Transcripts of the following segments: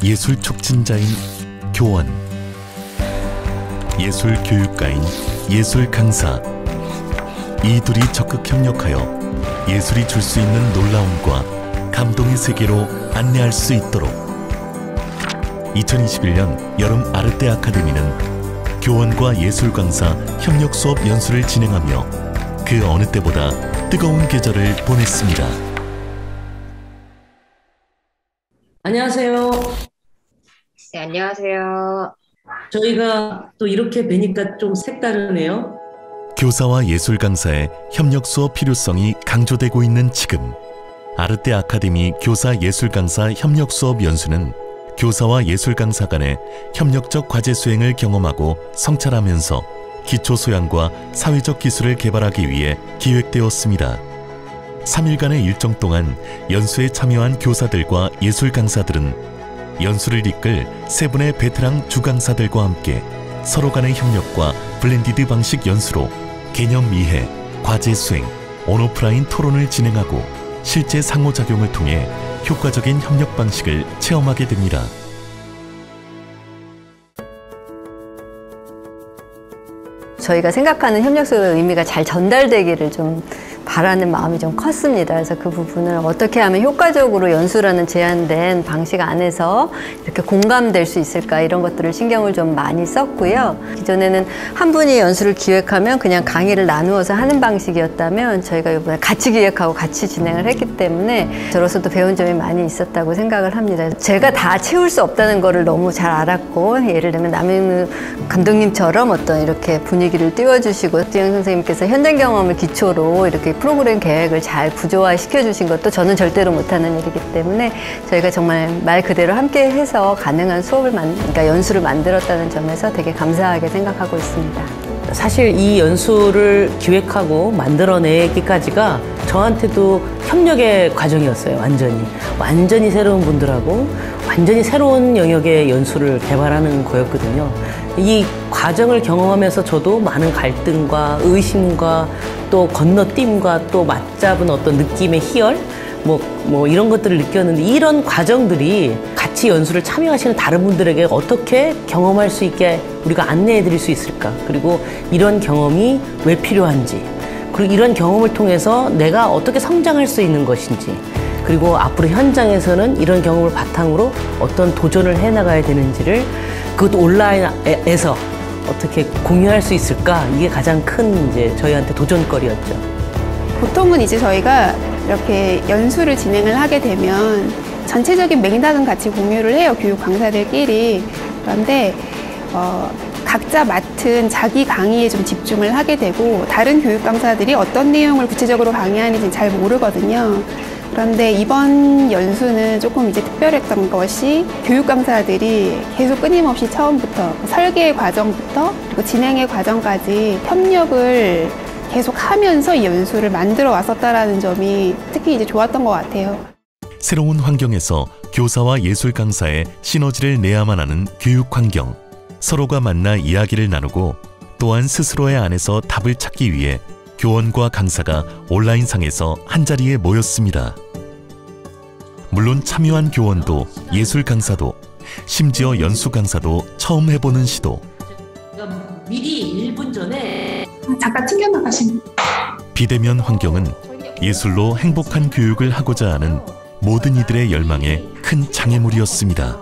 예술 촉진자인 교원, 예술 교육가인 예술 강사, 이 둘이 적극 협력하여 예술이 줄 수 있는 놀라움과 감동의 세계로 안내할 수 있도록 2021년 여름 아르떼 아카데미는 교원과 예술 강사 협력 수업 연수를 진행하며 그 어느 때보다 뜨거운 계절을 보냈습니다. 안녕하세요. 네, 안녕하세요. 저희가 또 이렇게 뵈니까 좀 색다르네요. 교사와 예술 강사의 협력 수업 필요성이 강조되고 있는 지금, 아르떼 아카데미 교사 예술 강사 협력 수업 연수는 교사와 예술 강사 간의 협력적 과제 수행을 경험하고 성찰하면서 기초 소양과 사회적 기술을 개발하기 위해 기획되었습니다. 3일간의 일정 동안 연수에 참여한 교사들과 예술 강사들은 연수를 이끌 세 분의 베테랑 주강사들과 함께 서로 간의 협력과 블렌디드 방식 연수로 개념 이해, 과제 수행, 온오프라인 토론을 진행하고 실제 상호작용을 통해 효과적인 협력 방식을 체험하게 됩니다. 저희가 생각하는 협력 수업의 의미가 잘 전달되기를 좀 바라는 마음이 좀 컸습니다. 그래서 그 부분을 어떻게 하면 효과적으로 연수라는 제한된 방식 안에서 이렇게 공감될 수 있을까, 이런 것들을 신경을 좀 많이 썼고요. 기존에는 한 분이 연수를 기획하면 그냥 강의를 나누어서 하는 방식이었다면 저희가 이번에 같이 기획하고 같이 진행을 했기 때문에 저로서도 배운 점이 많이 있었다고 생각을 합니다. 제가 다 채울 수 없다는 거를 너무 잘 알았고, 예를 들면 남인우 감독님처럼 어떤 이렇게 분위기를 띄워주시고 지영 선생님께서 현장 경험을 기초로 이렇게 프로그램 계획을 잘 구조화시켜 주신 것도 저는 절대로 못하는 일이기 때문에 저희가 정말 말 그대로 함께 해서 가능한 수업을 그러니까 연수를 만들었다는 점에서 되게 감사하게 생각하고 있습니다. 사실 이 연수를 기획하고 만들어내기까지가 저한테도 협력의 과정이었어요. 완전히 새로운 분들하고 완전히 새로운 영역의 연수를 개발하는 거였거든요. 이 과정을 경험하면서 저도 많은 갈등과 의심과 또 건너뛰임과 또 맞잡은 어떤 느낌의 희열, 뭐 이런 것들을 느꼈는데, 이런 과정들이 같이 연수를 참여하시는 다른 분들에게 어떻게 경험할 수 있게 우리가 안내해 드릴 수 있을까, 그리고 이런 경험이 왜 필요한지, 그리고 이런 경험을 통해서 내가 어떻게 성장할 수 있는 것인지, 그리고 앞으로 현장에서는 이런 경험을 바탕으로 어떤 도전을 해나가야 되는지를 그것도 온라인에서 어떻게 공유할 수 있을까, 이게 가장 큰 이제 저희한테 도전거리였죠. 보통은 이제 저희가 이렇게 연수를 진행을 하게 되면 전체적인 맥락은 같이 공유를 해요, 교육 강사들끼리. 그런데 각자 맡은 자기 강의에 좀 집중을 하게 되고, 다른 교육 강사들이 어떤 내용을 구체적으로 강의하는지 잘 모르거든요. 그런데 이번 연수는 조금 이제 특별했던 것이 교육 강사들이 계속 끊임없이 처음부터 설계 과정부터 그리고 진행의 과정까지 협력을 계속 하면서 이 연수를 만들어 왔었다라는 점이 특히 이제 좋았던 것 같아요. 새로운 환경에서 교사와 예술 강사의 시너지를 내야만 하는 교육 환경, 서로가 만나 이야기를 나누고 또한 스스로의 안에서 답을 찾기 위해 교원과 강사가 온라인상에서 한자리에 모였습니다. 물론 참여한 교원도 예술 강사도 심지어 연수 강사도 처음 해보는 시도. 미리 1분 전에 잠깐 튕겨나가신. 비대면 환경은 예술로 행복한 교육을 하고자 하는 모든 이들의 열망에 큰 장애물이었습니다.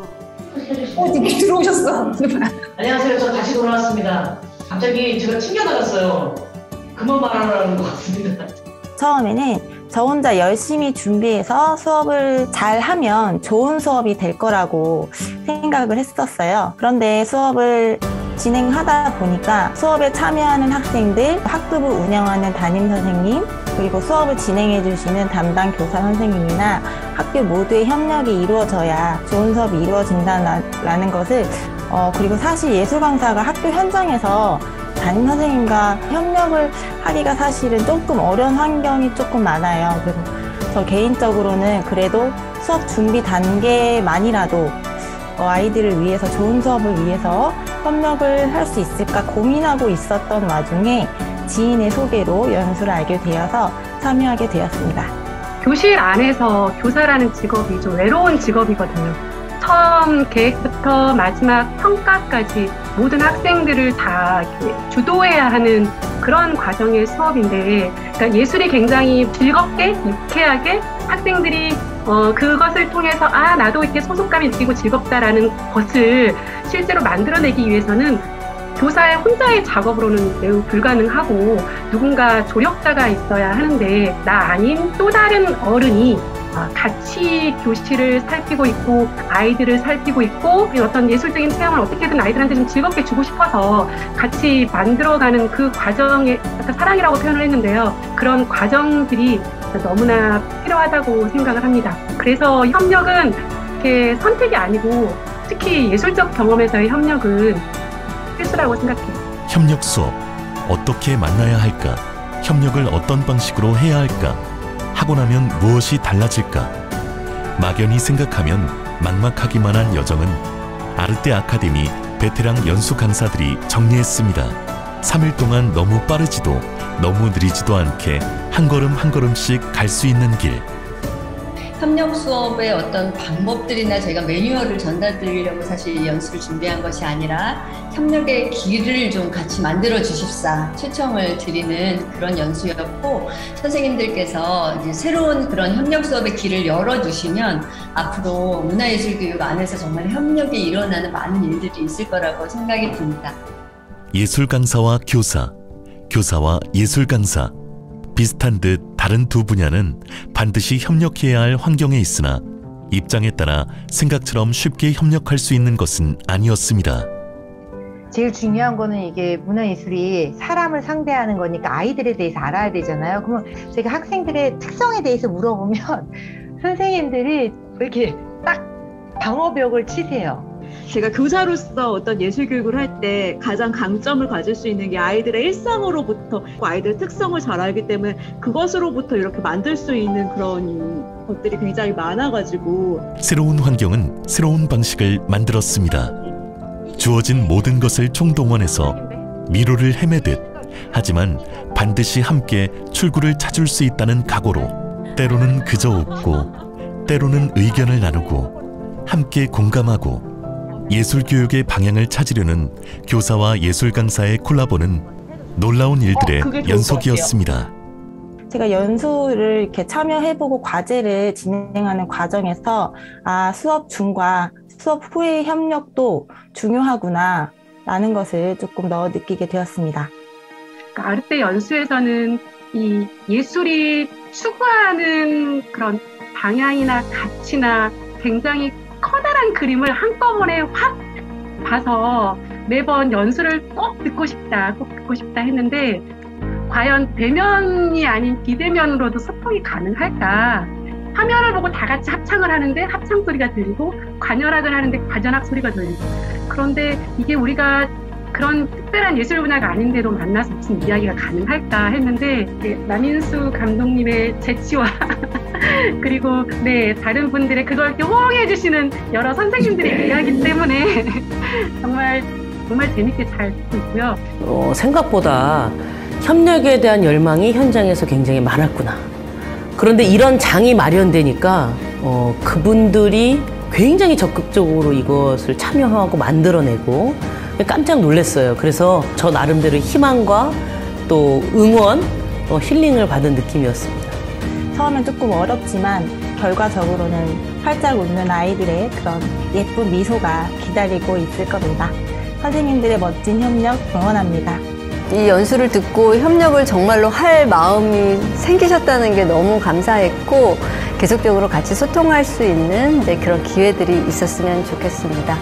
이렇게 들어오셨어. 안녕하세요. 저 다시 돌아왔습니다. 갑자기 제가 튕겨나갔어요. 그만 말하라는 것 같습니다. 처음에는 저 혼자 열심히 준비해서 수업을 잘 하면 좋은 수업이 될 거라고 생각을 했었어요. 그런데 수업을 진행하다 보니까 수업에 참여하는 학생들, 학급을 운영하는 담임 선생님, 그리고 수업을 진행해 주시는 담당 교사 선생님이나 학교 모두의 협력이 이루어져야 좋은 수업이 이루어진다는 것을 그리고 사실 예술 강사가 학교 현장에서 담임 선생님과 협력을 하기가 사실은 조금 어려운 환경이 조금 많아요. 그래서 저 개인적으로는 그래도 수업 준비 단계만이라도 아이들을 위해서 좋은 수업을 위해서 협력을 할 수 있을까 고민하고 있었던 와중에 지인의 소개로 연수를 알게 되어서 참여하게 되었습니다. 교실 안에서 교사라는 직업이 좀 외로운 직업이거든요. 처음 계획부터 마지막 평가까지 모든 학생들을 다 이렇게 주도해야 하는 그런 과정의 수업인데, 그러니까 예술이 굉장히 즐겁게, 유쾌하게 학생들이 그것을 통해서 나도 이렇게 소속감이 느끼고 즐겁다라는 것을 실제로 만들어내기 위해서는 교사의 혼자의 작업으로는 매우 불가능하고 누군가 조력자가 있어야 하는데, 나 아닌 또 다른 어른이 같이 교실을 살피고 있고 아이들을 살피고 있고 어떤 예술적인 체험을 어떻게든 아이들한테 좀 즐겁게 주고 싶어서 같이 만들어가는 그 과정에 아까 사랑이라고 표현을 했는데요. 그런 과정들이 너무나 필요하다고 생각을 합니다. 그래서 협력은 이렇게 선택이 아니고 특히 예술적 경험에서의 협력은 필수라고 생각해요. 협력 수업 어떻게 만나야 할까? 협력을 어떤 방식으로 해야 할까? 하고 나면 무엇이 달라질까? 막연히 생각하면 막막하기만 한 여정은 아르떼 아카데미 베테랑 연수 강사들이 정리했습니다. 3일 동안 너무 빠르지도 너무 느리지도 않게 한 걸음 한 걸음씩 갈 수 있는 길. 협력 수업의 어떤 방법들이나 저희가 매뉴얼을 전달드리려고 사실 연수를 준비한 것이 아니라 협력의 길을 좀 같이 만들어 주십사 초청을 드리는 그런 연수였고, 선생님들께서 이제 새로운 그런 협력 수업의 길을 열어주시면 앞으로 문화예술교육 안에서 정말 협력이 일어나는 많은 일들이 있을 거라고 생각이 듭니다. 예술 강사와 교사, 교사와 예술 강사. 비슷한 듯 다른 두 분야는 반드시 협력해야 할 환경에 있으나 입장에 따라 생각처럼 쉽게 협력할 수 있는 것은 아니었습니다. 제일 중요한 거는 이게 문화예술이 사람을 상대하는 거니까 아이들에 대해서 알아야 되잖아요. 그러면 제가 학생들의 특성에 대해서 물어보면 선생님들이 이렇게 딱 방어벽을 치세요. 제가 교사로서 어떤 예술 교육을 할 때 가장 강점을 가질 수 있는 게 아이들의 일상으로부터 아이들의 특성을 잘 알기 때문에 그것으로부터 이렇게 만들 수 있는 그런 것들이 굉장히 많아가지고 새로운 환경은 새로운 방식을 만들었습니다. 주어진 모든 것을 총동원해서 미로를 헤매듯 하지만 반드시 함께 출구를 찾을 수 있다는 각오로 때로는 그저 웃고 때로는 의견을 나누고 함께 공감하고 예술교육의 방향을 찾으려는 교사와 예술 강사의 콜라보는 놀라운 일들의 연속이었습니다. 제가 연수를 이렇게 참여해보고 과제를 진행하는 과정에서 수업 중과 수업 후의 협력도 중요하구나 라는 것을 조금 더 느끼게 되었습니다. 아르떼 연수에서는 이 예술이 추구하는 그런 방향이나 가치나 굉장히 커다란 그림을 한꺼번에 확 봐서 매번 연수를 꼭 듣고 싶다 했는데 과연 대면이 아닌 비대면으로도 소통이 가능할까? 화면을 보고 다 같이 합창을 하는데 합창 소리가 들리고 관현악을 하는데 관현악 소리가 들리고, 그런데 이게 우리가 그런 특별한 예술 분야가 아닌데도 만나서 무슨 이야기가 가능할까 했는데 남인수 감독님의 재치와 그리고 다른 분들의 그걸 이렇게 호응해 주시는 여러 선생님들의 이야기 때문에 정말 재밌게 잘 듣고 있고요. 생각보다 협력에 대한 열망이 현장에서 굉장히 많았구나. 그런데 이런 장이 마련되니까 그분들이 굉장히 적극적으로 이것을 참여하고 만들어내고 깜짝 놀랐어요. 그래서 저 나름대로 희망과 또 응원, 힐링을 받은 느낌이었습니다. 처음엔 조금 어렵지만 결과적으로는 활짝 웃는 아이들의 그런 예쁜 미소가 기다리고 있을 겁니다. 선생님들의 멋진 협력 응원합니다. 이 연수를 듣고 협력을 정말로 할 마음이 생기셨다는 게 너무 감사했고, 계속적으로 같이 소통할 수 있는 그런 기회들이 있었으면 좋겠습니다.